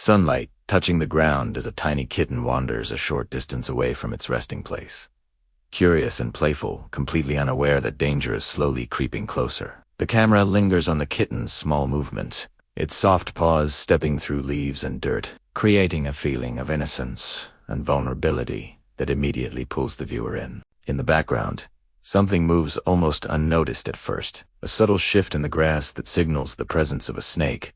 sunlight touching the ground as a tiny kitten wanders a short distance away from its resting place. Curious and playful, completely unaware that danger is slowly creeping closer. The camera lingers on the kitten's small movements, its soft paws stepping through leaves and dirt, creating a feeling of innocence and vulnerability that immediately pulls the viewer in. In the background, something moves almost unnoticed at first, a subtle shift in the grass that signals the presence of a snake,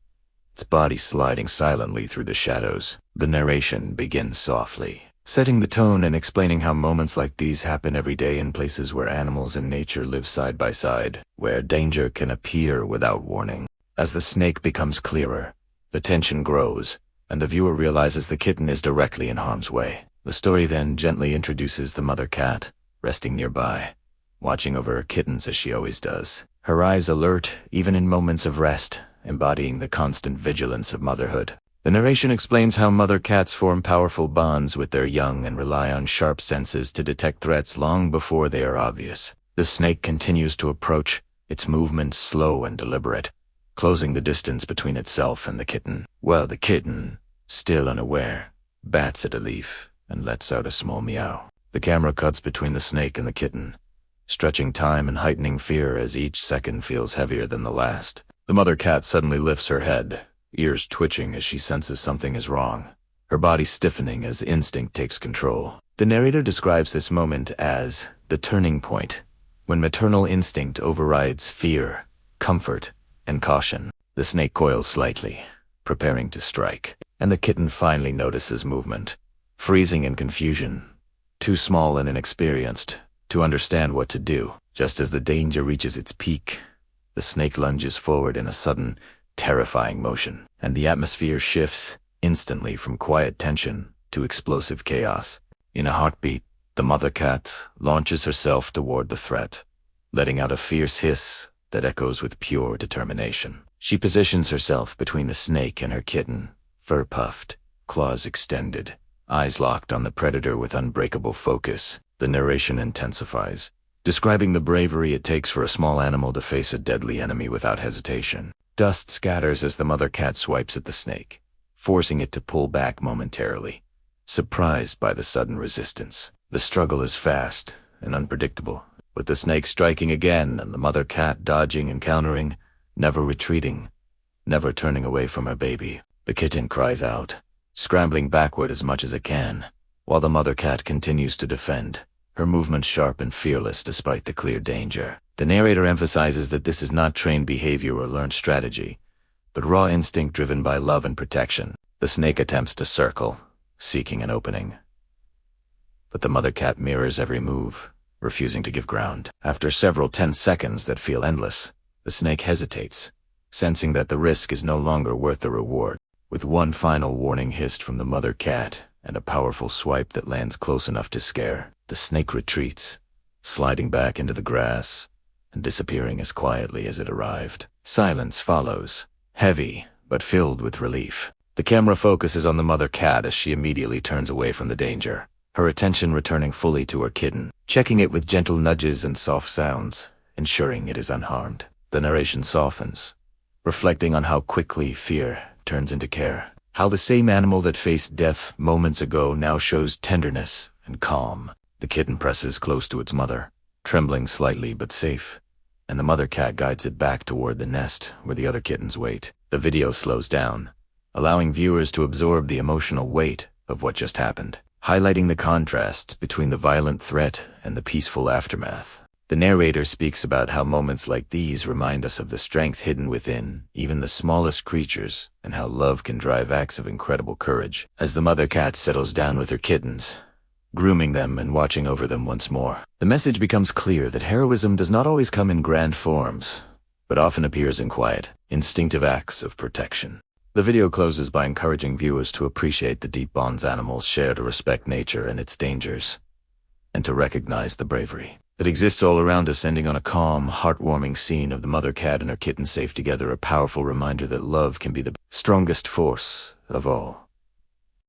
its body sliding silently through the shadows. The narration begins softly, setting the tone and explaining how moments like these happen every day in places where animals and nature live side by side, where danger can appear without warning. As the snake becomes clearer, the tension grows, and the viewer realizes the kitten is directly in harm's way. The story then gently introduces the mother cat, resting nearby, watching over her kittens as she always does, her eyes alert even in moments of rest, embodying the constant vigilance of motherhood. The narration explains how mother cats form powerful bonds with their young and rely on sharp senses to detect threats long before they are obvious. The snake continues to approach, its movements slow and deliberate, closing the distance between itself and the kitten, while the kitten, still unaware, bats at a leaf and lets out a small meow. The camera cuts between the snake and the kitten, stretching time and heightening fear as each second feels heavier than the last. The mother cat suddenly lifts her head, ears twitching as she senses something is wrong, her body stiffening as instinct takes control. The narrator describes this moment as the turning point, when maternal instinct overrides fear, comfort, and caution. The snake coils slightly, preparing to strike, and the kitten finally notices movement, freezing in confusion, too small and inexperienced to understand what to do. Just as the danger reaches its peak, the snake lunges forward in a sudden, terrifying motion, and the atmosphere shifts instantly from quiet tension to explosive chaos. In a heartbeat, the mother cat launches herself toward the threat, letting out a fierce hiss that echoes with pure determination. She positions herself between the snake and her kitten, fur puffed, claws extended, eyes locked on the predator with unbreakable focus. The narration intensifies, describing the bravery it takes for a small animal to face a deadly enemy without hesitation. Dust scatters as the mother cat swipes at the snake, forcing it to pull back momentarily, surprised by the sudden resistance. The struggle is fast and unpredictable, with the snake striking again and the mother cat dodging and countering, never retreating, never turning away from her baby. The kitten cries out, scrambling backward as much as it can, while the mother cat continues to defend, her movements sharp and fearless despite the clear danger. The narrator emphasizes that this is not trained behavior or learned strategy, but raw instinct driven by love and protection. The snake attempts to circle, seeking an opening, but the mother cat mirrors every move, refusing to give ground. After several tense seconds that feel endless, the snake hesitates, sensing that the risk is no longer worth the reward. With one final warning hissed from the mother cat and a powerful swipe that lands close enough to scare, the snake retreats, sliding back into the grass and disappearing as quietly as it arrived. Silence follows, heavy but filled with relief. The camera focuses on the mother cat as she immediately turns away from the danger, her attention returning fully to her kitten, checking it with gentle nudges and soft sounds, ensuring it is unharmed. The narration softens, reflecting on how quickly fear turns into care, how the same animal that faced death moments ago now shows tenderness and calm. The kitten presses close to its mother, trembling slightly but safe, and the mother cat guides it back toward the nest where the other kittens wait. The video slows down, allowing viewers to absorb the emotional weight of what just happened, highlighting the contrasts between the violent threat and the peaceful aftermath. The narrator speaks about how moments like these remind us of the strength hidden within even the smallest creatures and how love can drive acts of incredible courage. As the mother cat settles down with her kittens, grooming them and watching over them once more, the message becomes clear that heroism does not always come in grand forms, but often appears in quiet, instinctive acts of protection. The video closes by encouraging viewers to appreciate the deep bonds animals share to respect nature and its dangers, and to recognize the bravery that exists all around us, ending on a calm, heartwarming scene of the mother cat and her kitten safe together, a powerful reminder that love can be the strongest force of all.